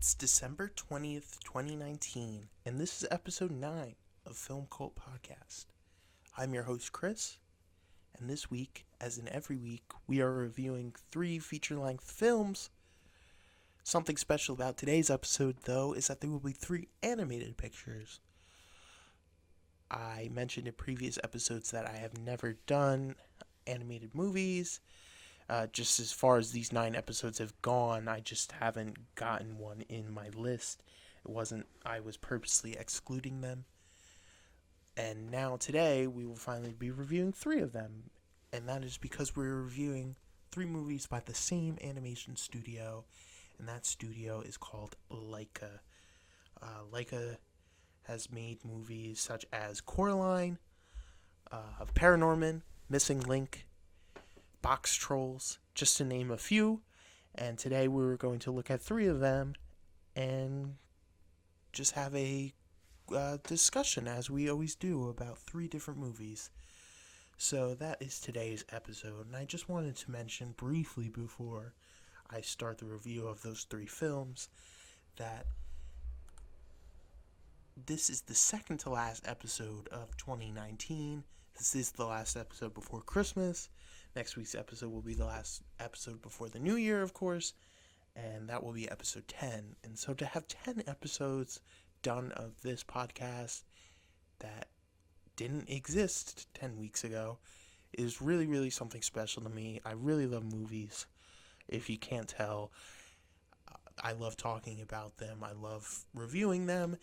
It's December 20th, 2019, and this is episode 9 of Film Cult Podcast. I'm your host, Chris, and this week, as in every week, we are reviewing 3 feature-length films. Something special about today's episode, though, is that there will be 3 animated pictures. I mentioned in previous episodes that I have never done animated movies. Just as far as these 9 episodes have gone, I just haven't gotten one in my list. I was purposely excluding them. And now today, we will finally be reviewing 3 of them. And that is because we're reviewing 3 movies by the same animation studio. And that studio is called Laika. Laika has made movies such as Coraline, ParaNorman, Missing Link, Box Trolls, just to name a few. And today we're going to look at 3 of them and just have a discussion, as we always do, about 3 different movies. So that is today's episode, and I just wanted to mention briefly before I start the review of those 3 films that this is the second to last episode of 2019. This is the last episode before Christmas. Next week's episode will be the last episode before the new year, of course, and that will be episode 10. And so to have 10 episodes done of this podcast that didn't exist 10 weeks ago is really, really something special to me. I really love movies. If you can't tell, I love talking about them. I love reviewing them,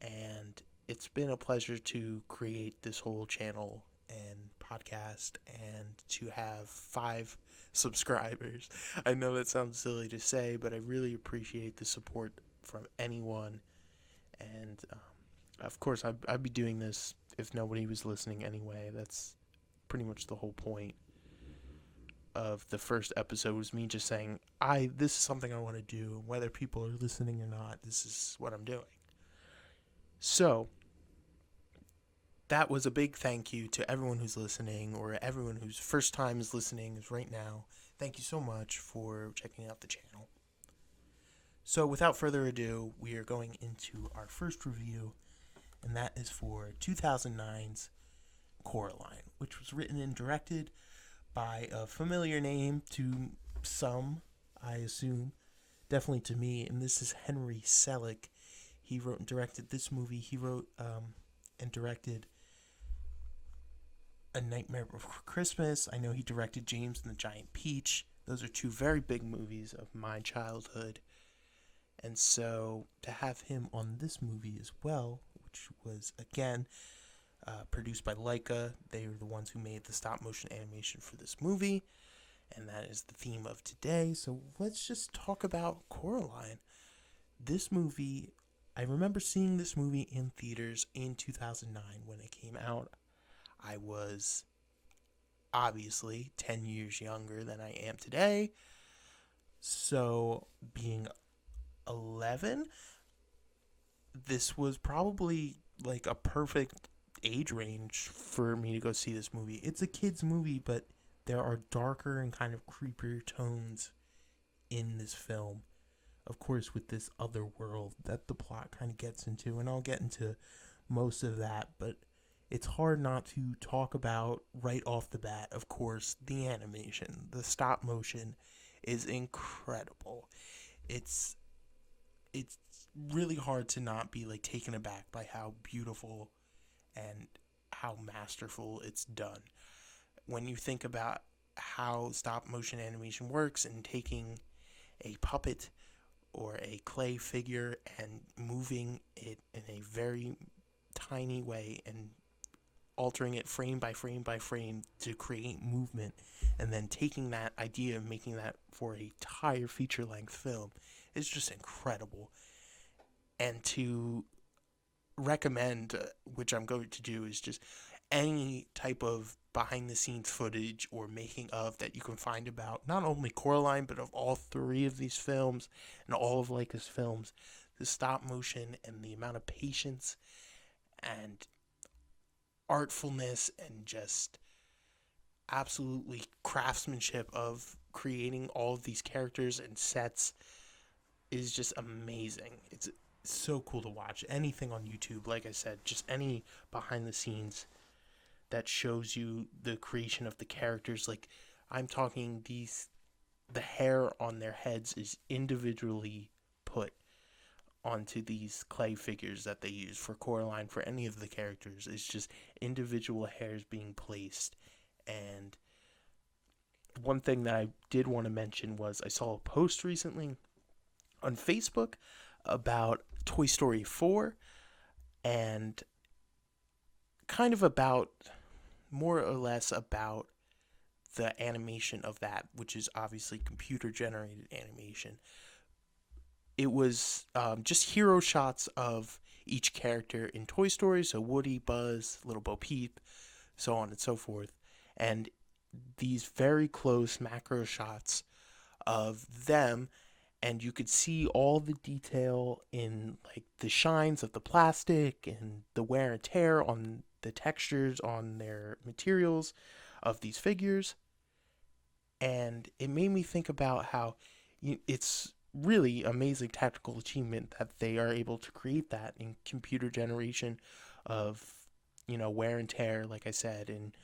and it's been a pleasure to create this whole channel and podcast and to have 5 subscribers. I know that sounds silly to say, but I really appreciate the support from anyone. And of course, I'd be doing this if nobody was listening anyway. That's pretty much the whole point of the first episode, was me just saying, this is something I want to do. Whether people are listening or not, this is what I'm doing. So that was a big thank you to everyone who's listening, or everyone whose first time is listening is right now. Thank you so much for checking out the channel. So without further ado, we are going into our first review, and that is for 2009's Coraline, which was written and directed by a familiar name to some, I assume, definitely to me, and this is Henry Selick. He wrote and directed this movie. He wrote and directed A Nightmare Before Christmas. I know he directed James and the Giant Peach. Those are 2 very big movies of my childhood. And so to have him on this movie as well, which was, again, produced by Laika. They are the ones who made the stop-motion animation for this movie. And that is the theme of today. So let's just talk about Coraline. This movie, I remember seeing this movie in theaters in 2009 when it came out. I was obviously 10 years younger than I am today. So being 11, this was probably like a perfect age range for me to go see this movie. It's a kid's movie, but there are darker and kind of creepier tones in this film. Of course, with this other world that the plot kind of gets into, and I'll get into most of that, but it's hard not to talk about right off the bat, of course, the animation. The stop motion is incredible. It's really hard to not be like taken aback by how beautiful and how masterful it's done. When you think about how stop motion animation works and taking a puppet or a clay figure and moving it in a very tiny way and altering it frame by frame by frame to create movement, and then taking that idea and making that for an entire feature-length film is just incredible. And to recommend, which I'm going to do, is just any type of behind-the-scenes footage or making of that you can find about not only Coraline, but of all 3 of these films and all of Laika's films. The stop motion and the amount of patience and artfulness and just absolutely craftsmanship of creating all of these characters and sets is just amazing. It's so cool to watch. Anything on YouTube, like I said, just any behind the scenes that shows you the creation of the characters. Like, I'm talking the hair on their heads is individually put onto these clay figures that they use for Coraline, for any of the characters. It's just individual hairs being placed. And one thing that I did want to mention was I saw a post recently on Facebook about Toy Story 4, and kind of about, more or less about the animation of that, which is obviously computer generated animation. It was just hero shots of each character in Toy Story, so Woody, Buzz, Little Bo Peep, so on and so forth. And these very close macro shots of them, and you could see all the detail in like the shines of the plastic and the wear and tear on the textures on their materials of these figures. And it made me think about how it's really amazing tactical achievement that they are able to create that in computer generation of, wear and tear, like I said, and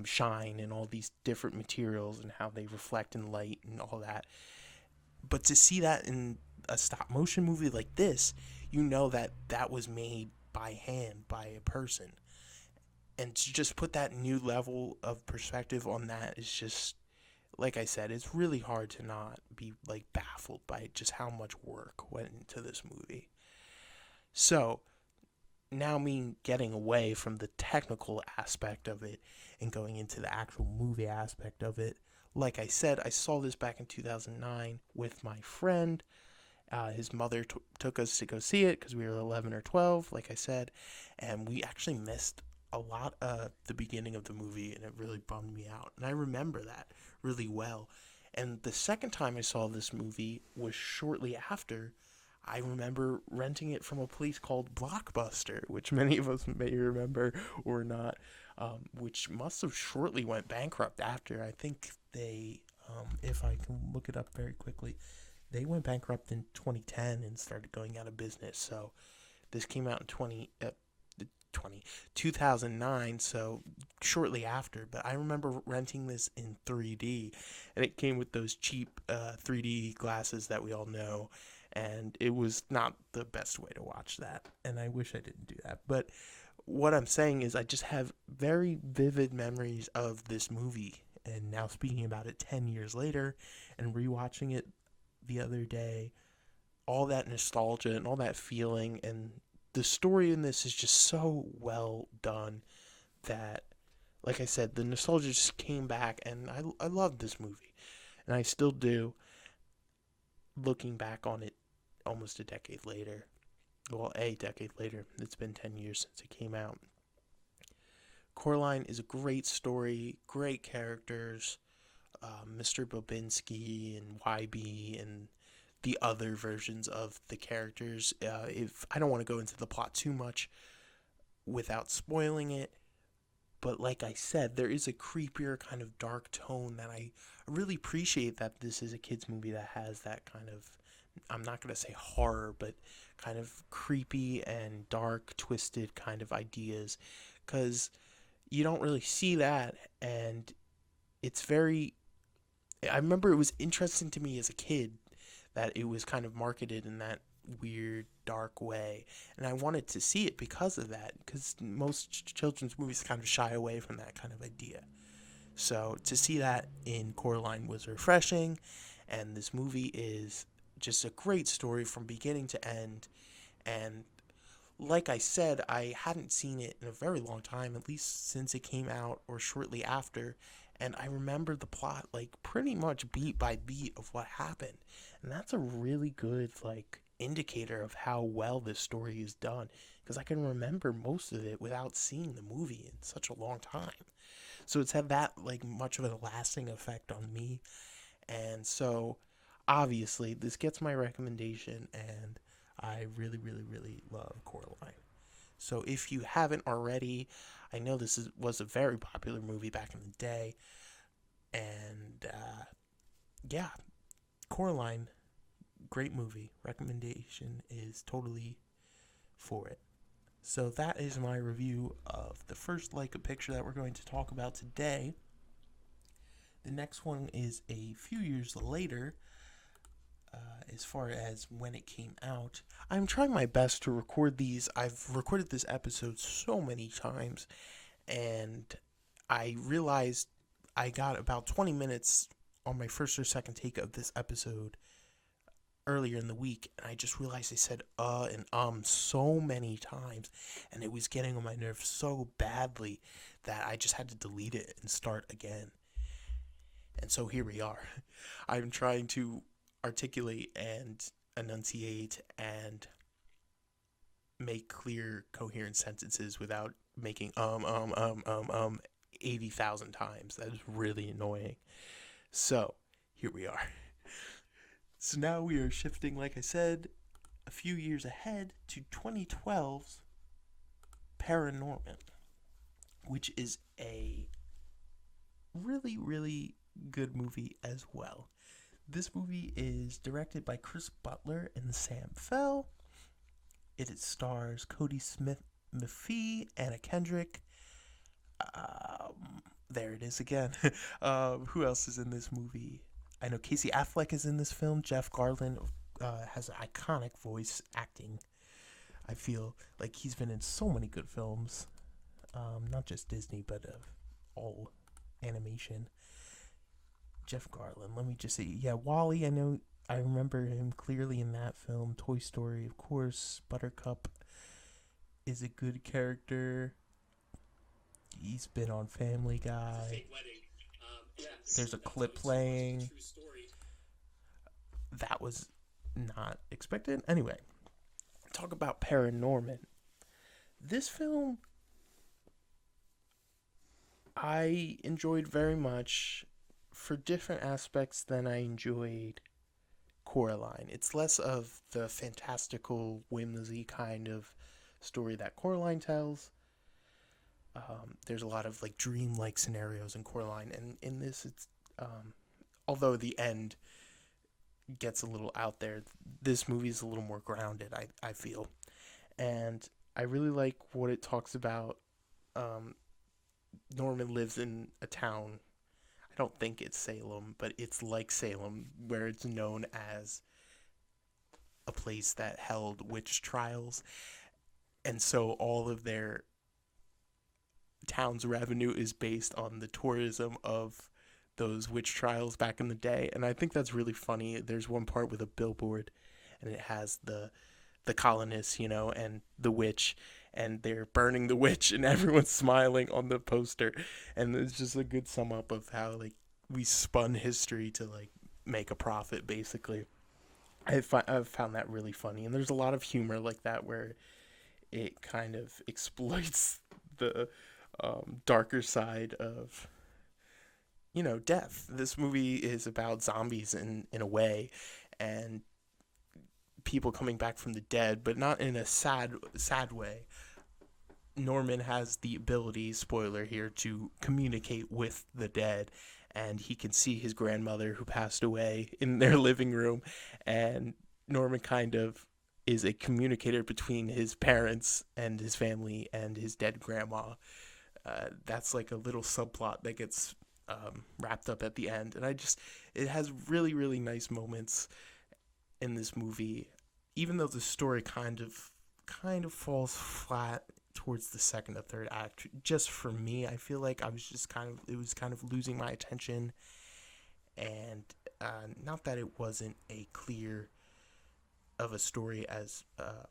shine and all these different materials and how they reflect in light and all that. But to see that in a stop motion movie like this, that that was made by hand by a person. And to just put that new level of perspective on that is just, like I said, it's really hard to not be like baffled by just how much work went into this movie. So, now me getting away from the technical aspect of it and going into the actual movie aspect of it, like I said, I saw this back in 2009 with my friend. His mother took us to go see it because we were 11 or 12, like I said, and we actually missed a lot of the beginning of the movie, and it really bummed me out. And I remember that really well. And the second time I saw this movie was shortly after. I remember renting it from a place called Blockbuster, which many of us may remember or not, which must have shortly went bankrupt after. I think they, if I can look it up very quickly, they went bankrupt in 2010 and started going out of business. So this came out in 2009, so shortly after. But I remember renting this in 3D, and it came with those cheap 3D glasses that we all know, and it was not the best way to watch that, and I wish I didn't do that. But what I'm saying is I just have very vivid memories of this movie, and now speaking about it 10 years later and rewatching it the other day, all that nostalgia and all that feeling, and the story in this is just so well done that, like I said, the nostalgia just came back, and I loved this movie, and I still do, looking back on it almost a decade later. Well, a decade later. It's been 10 years since it came out. Coraline is a great story, great characters, Mr. Bobinski and YB and the other versions of the characters. If I don't want to go into the plot too much without spoiling it, but like I said, there is a creepier kind of dark tone that I really appreciate, that this is a kids movie that has that kind of, I'm not going to say horror, but kind of creepy and dark, twisted kind of ideas, because you don't really see that, and it's very, I remember it was interesting to me as a kid that it was kind of marketed in that weird, dark way, and I wanted to see it because of that, because most children's movies kind of shy away from that kind of idea. So to see that in Coraline was refreshing, and this movie is just a great story from beginning to end. And like I said, I hadn't seen it in a very long time, at least since it came out or shortly after, and I remember the plot like pretty much beat by beat of what happened. And that's a really good like indicator of how well this story is done, because I can remember most of it without seeing the movie in such a long time. So it's had that like much of a lasting effect on me. And so obviously this gets my recommendation, and I really, really, really love Coraline. So if you haven't already, I know was a very popular movie back in the day, and yeah, Coraline, great movie. Recommendation is totally for it. So that is my review of the first Like a Picture that we're going to talk about today. The next one is a few years later, as far as when it came out. I'm trying my best to record these. I've recorded this episode so many times, and I realized I got about 20 minutes on my first or second take of this episode earlier in the week, and I just realized I said and so many times, and it was getting on my nerves so badly that I just had to delete it and start again. And so here we are. I'm trying to articulate and enunciate and make clear, coherent sentences without making 80,000 times. That is really annoying. So here we are. So now we are shifting, like I said, a few years ahead to 2012's ParaNorman, which is a really, really good movie as well. This movie is directed by Chris Butler and Sam Fell. It stars Cody Smith-McPhee, Anna Kendrick. There it is again. Who else is in this movie? I know Casey Affleck is in this film. Jeff Garlin has an iconic voice acting. I feel like he's been in so many good films. Not just Disney, but all animation. Jeff Garlin, let me just say, yeah, WALL-E, I remember him clearly in that film. Toy Story, of course. Buttercup is a good character. He's been on Family Guy. There's a clip playing. That was not expected. Anyway, talk about ParaNorman. This film I enjoyed very much for different aspects than I enjoyed Coraline. It's less of the fantastical, whimsy kind of story that Coraline tells. There's a lot of like dream-like scenarios in Coraline, and in this, it's although the end gets a little out there, this movie is a little more grounded. I feel, and I really like what it talks about. Norman lives in a town. I don't think it's Salem, but it's like Salem, where it's known as a place that held witch trials, and so all of their town's revenue is based on the tourism of those witch trials back in the day. And I think that's really funny. There's one part with a billboard, and it has the colonists, and the witch, and they're burning the witch, and everyone's smiling on the poster. And it's just a good sum up of how like we spun history to like make a profit, basically. I've found that really funny, and there's a lot of humor like that where it kind of exploits the darker side of death. This movie is about zombies in a way, and people coming back from the dead, but not in a sad way. Norman has the ability, spoiler here, to communicate with the dead, and he can see his grandmother who passed away in their living room, and Norman kind of is a communicator between his parents and his family and his dead grandma. That's like a little subplot that gets wrapped up at the end, and it has really, really nice moments in this movie, even though the story kind of falls flat towards the second or third act. Just for me, I feel like it was kind of losing my attention, and not that it wasn't a clear of a story as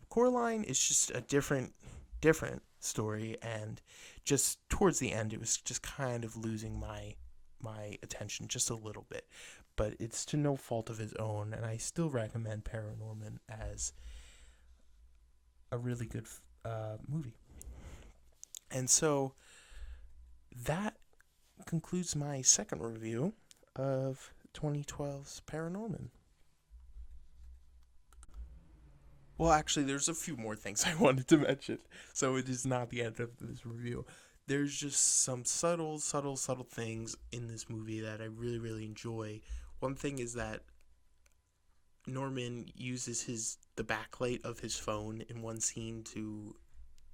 Coraline. It's just a different story, and just towards the end it was just kind of losing my attention just a little bit, but it's to no fault of his own, and I still recommend ParaNorman as a really good movie. And so that concludes my second review of 2012's ParaNorman. Well, actually, there's a few more things I wanted to mention, so it is not the end of this review. There's just some subtle things in this movie that I really, really enjoy. One thing is that Norman uses the backlight of his phone in one scene to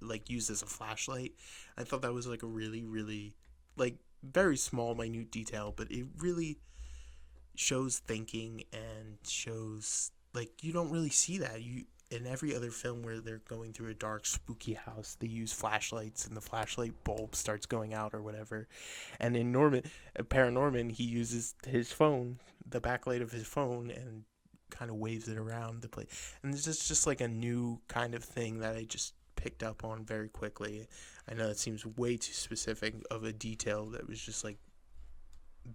like use as a flashlight. I thought that was like a really, really like very small, minute detail, but it really shows thinking and shows like you don't really see that. You in every other film where they're going through a dark, spooky house, they use flashlights and the flashlight bulb starts going out or whatever. And in ParaNorman, he uses his phone, the backlight of his phone, and kind of waves it around the place. And it's just like a new kind of thing that I just picked up on very quickly. I know it seems way too specific of a detail that was just like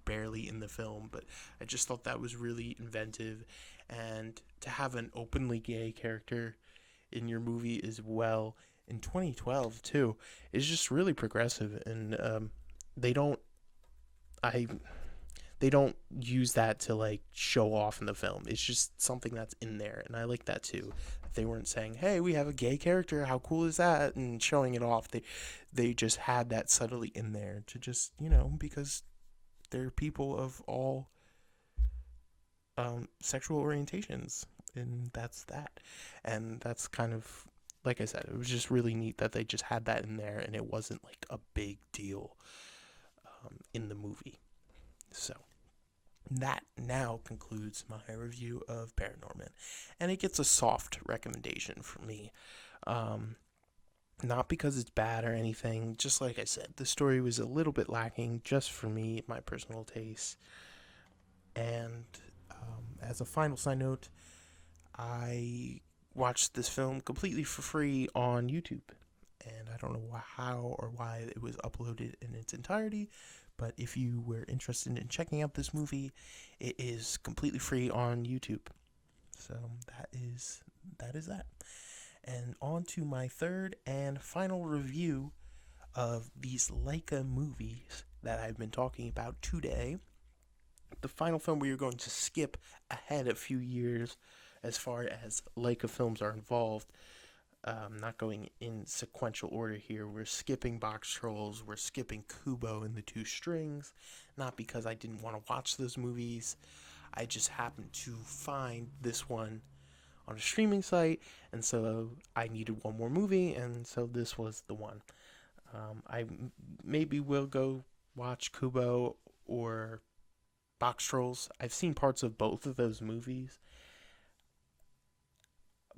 barely in the film, but I just thought that was really inventive. And to have an openly gay character in your movie as well in 2012 too is just really progressive. And they don't I they don't use that to like show off in the film. It's just something that's in there, and I like that too. They weren't saying, "Hey, we have a gay character. How cool is that?" and showing it off. They just had that subtly in there to just, because they're people of all sexual orientations, and that's that. And that's kind of, like I said, it was just really neat that they just had that in there, and it wasn't like a big deal in the movie. So that now concludes my review of ParaNorman, and it gets a soft recommendation from me. Not because it's bad or anything, just like I said, the story was a little bit lacking just for me, my personal taste. And as a final side note, I watched this film completely for free on YouTube. And I don't know how or why it was uploaded in its entirety, but if you were interested in checking out this movie, it is completely free on YouTube. So that is that. And on to my third and final review of these Leica movies that I've been talking about today. The final film we are going to skip ahead a few years as far as Leica films are involved. Not going in sequential order here. We're skipping Box Trolls. We're skipping Kubo and the Two Strings. Not because I didn't want to watch those movies. I just happened to find this one on a streaming site, and so I needed one more movie, and so this was the one. I maybe will go watch Kubo or Box Trolls. I've seen parts of both of those movies,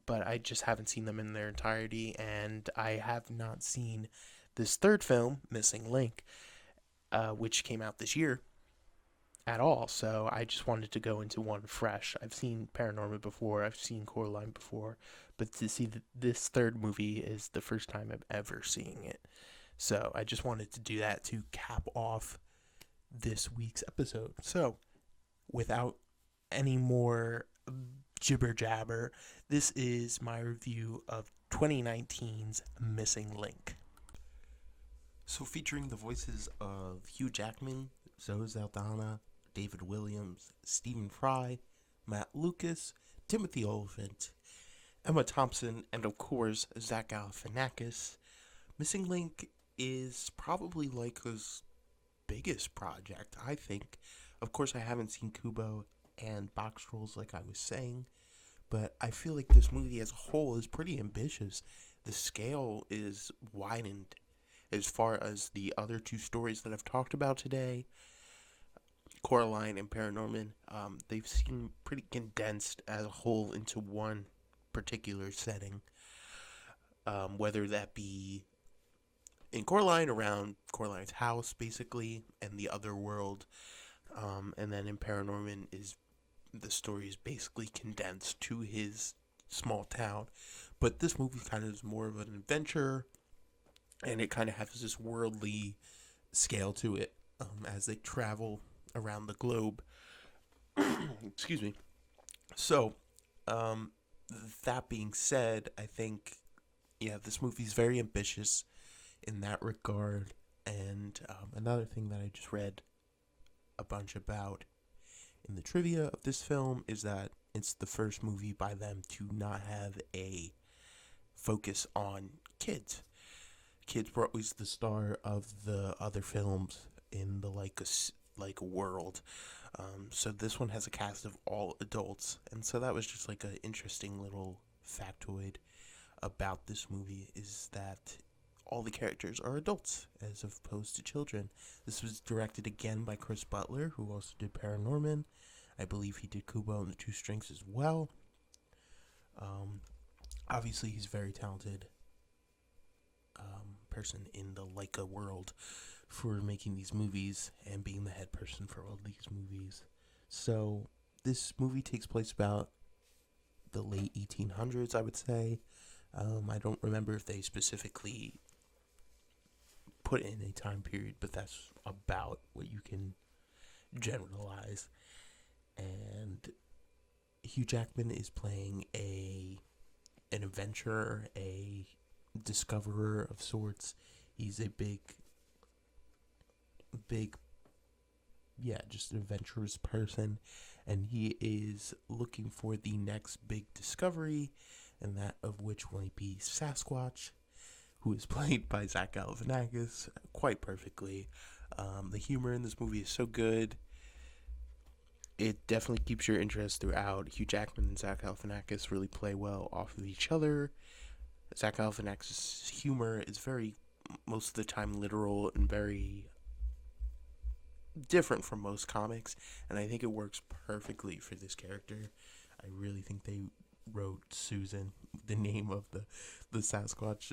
but I just haven't seen them in their entirety, and I have not seen this third film, Missing Link, which came out this year at all, so I just wanted to go into one fresh. I've seen ParaNorman before, I've seen Coraline before, but to see this third movie is the first time I'm ever seeing it. So I just wanted to do that to cap off this week's episode. So, without any more jibber jabber, this is my review of 2019's Missing Link. So featuring the voices of Hugh Jackman, Zoe Saldana, David Williams, Stephen Fry, Matt Lucas, Timothy Olyphant, Emma Thompson, and of course Zach Galifianakis, Missing Link is probably Leica's biggest project, I think. Of course, I haven't seen Kubo and Box Trolls like I was saying, but I feel like this movie as a whole is pretty ambitious. The scale is widened as far as the other two stories that I've talked about today, Coraline and ParaNorman. They've seemed pretty condensed as a whole into one particular setting, whether that be in Coraline around Coraline's house, basically, and the other world, and then in ParaNorman the story is basically condensed to his small town. But this movie kind of is more of an adventure, and it kind of has this worldly scale to it as they travel around the globe. Excuse me. So, that being said, I think, this movie is very ambitious in that regard. And another thing that I just read a bunch about in the trivia of this film is that it's the first movie by them to not have a focus on kids. Kids were always the star of the other films in the Leica world. So this one has a cast of all adults, and so that was just like an interesting little factoid about this movie, is that all the characters are adults as opposed to children. This was directed again by Chris Butler, who also did ParaNorman. I believe he did Kubo and the Two Strings as well. Obviously, he's a very talented person in the Leica world for making these movies and being the head person for all these movies. So this movie takes place about the late 1800s, I would say. I don't remember if they specifically put in a time period, but that's about what you can generalize. And Hugh Jackman is playing an adventurer, a discoverer of sorts. He's a just an adventurous person, and he is looking for the next big discovery, and that of which might be Sasquatch, who is played by Zach Galifianakis quite perfectly. The humor in this movie is so good. It definitely keeps your interest throughout. Hugh Jackman and Zach Galifianakis really play well off of each other. Zach Galifianakis' humor is most of the time literal and very different from most comics, and I think it works perfectly for this character. I really think they wrote Susan, the name of the Sasquatch,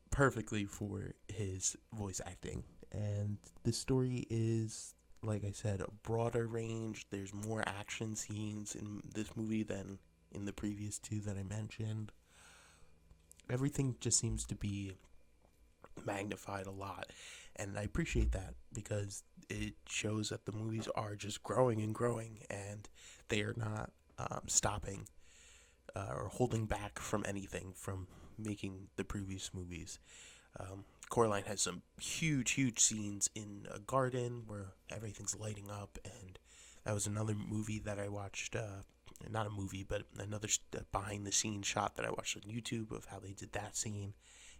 perfectly for his voice acting. And the story is, like I said, a broader range. There's more action scenes in this movie than in the previous two that I mentioned. Everything just seems to be magnified a lot, and I appreciate that because it shows that the movies are just growing and growing, and they are not stopping or holding back from anything from making the previous movies. Coraline has some huge scenes in a garden where everything's lighting up, and that was another movie that I watched, not a movie, but another behind the scenes shot that I watched on YouTube of how they did that scene,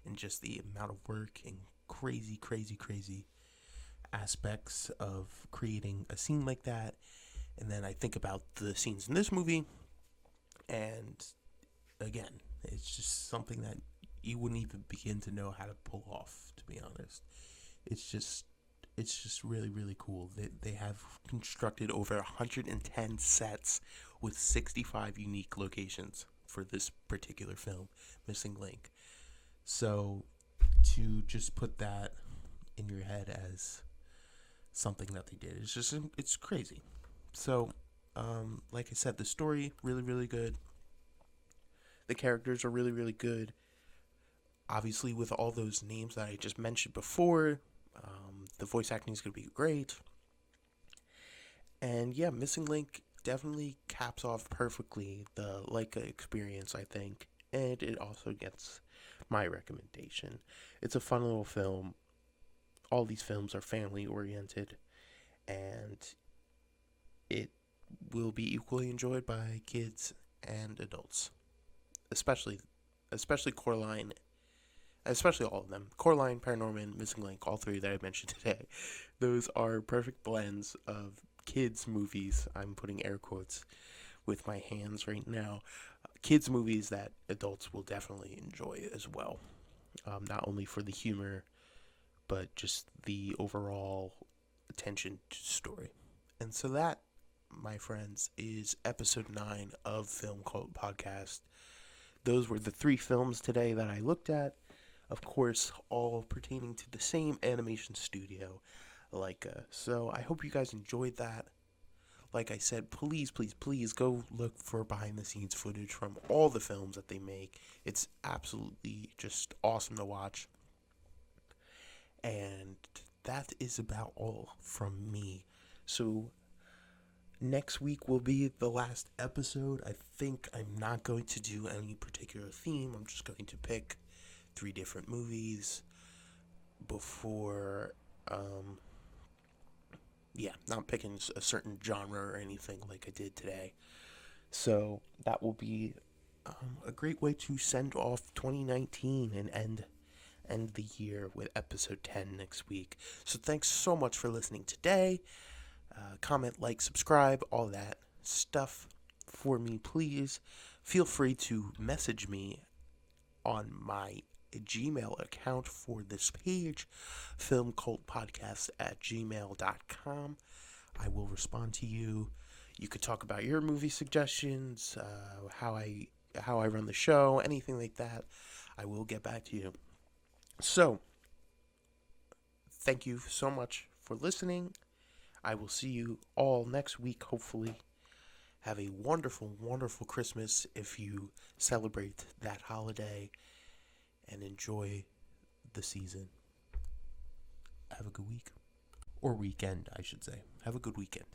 and just the amount of work and crazy aspects of creating a scene like that. And then I think about the scenes in this movie, and again, it's just something that you wouldn't even begin to know how to pull off, to be honest. It's just really cool. They have constructed over 110 sets with 65 unique locations for this particular film, Missing Link. So to just put that in your head as something that they did, it's crazy. So like I said, the story really good. The characters are really good. Obviously, with all those names that I just mentioned before, the voice acting is going to be great. And yeah, Missing Link definitely caps off perfectly the Leica experience, I think. And it also gets my recommendation. It's a fun little film. All these films are family oriented, and it will be equally enjoyed by kids and adults. Especially Coraline, especially all of them. Coraline, ParaNorman, Missing Link, all three that I mentioned today. Those are perfect blends of kids' movies. I'm putting air quotes with my hands right now. Kids' movies that adults will definitely enjoy as well. Not only for the humor, but just the overall attention to story. And so that, my friends, is episode 9 of Film Cult Podcast. Those were the 3 films today that I looked at. Of course, all pertaining to the same animation studio, Leica. So I hope you guys enjoyed that. Like I said, please go look for behind-the-scenes footage from all the films that they make. It's absolutely just awesome to watch. And that is about all from me. So next week will be the last episode. I think I'm not going to do any particular theme. I'm just going to pick 3 different movies before, not picking a certain genre or anything like I did today. So that will be a great way to send off 2019 and end the year with episode 10 next week. So thanks so much for listening today. Comment, like, subscribe, all that stuff for me, please. Feel free to message me on my Gmail account for this page, filmcultpodcast@gmail.com. I will respond to you. You could talk about your movie suggestions, how I run the show, anything like that. I will get back to you. So, thank you so much for listening. I will see you all next week, hopefully. Have a wonderful, wonderful Christmas if you celebrate that holiday, and enjoy the season. Have a good week. Or weekend, I should say. Have a good weekend.